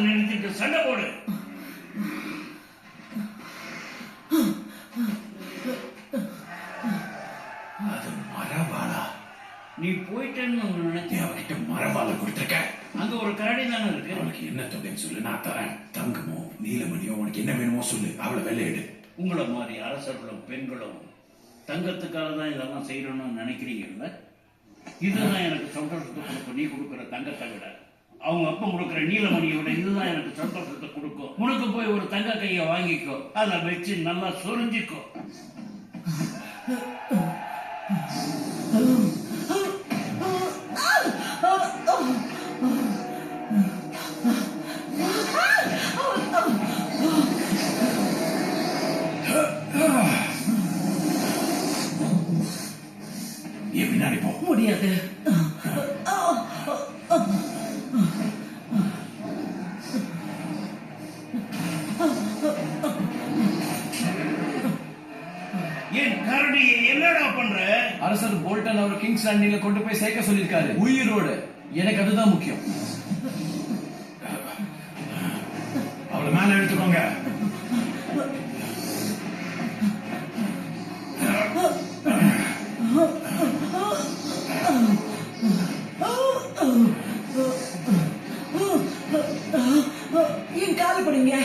நிறுத்திட்டு சண்டை போடு. அது மரவாளா? நீ போயிட்டேன்னு நினைச்சேன். அவகிட்ட மரவாளை கொடுத்துருக்க. அங்க ஒரு கரடி தானே இருக்கு. அவளுக்கு என்ன தொகைன்னு சொல்லு, நான் தரேன். தங்கமோ நீலமணியோ உனக்கு என்ன வேணுமோ சொல்லு, அவளை வெள்ளையிடு. உங்களை மாதிரி அரசர்களும் பெண்களும் தங்கத்துக்காக தான் இதெல்லாம் செய்யணும்னு நினைக்கிறீங்கல்ல? இதுதான் எனக்கு சந்தோஷத்தை கொடுக்கும். நீ கொடுக்குற தங்கத்தை விட அவங்க அப்பா கொடுக்குற நீலமணியை விட இதுதான் எனக்கு சந்தோஷத்தை கொடுக்கும். உனக்கு போய் ஒரு தங்க கையை வாங்கிக்கோ, அதை வச்சு நல்லா சொரிஞ்சிக்கோ. பின்னாடி போக முடியாது. ஏன் கரடி என்னடா பண்ற? அரசர் போல்டன் அவர் கிங்ஸ் லேண்டிங்ல கொண்டு போய் சேர்க்க சொல்லிருக்காரு, உயிரோடு. எனக்கு அதுதான் முக்கியம். அவளை மேல எடுத்துக்கோங்க. ஏன் காலப்படுங்க?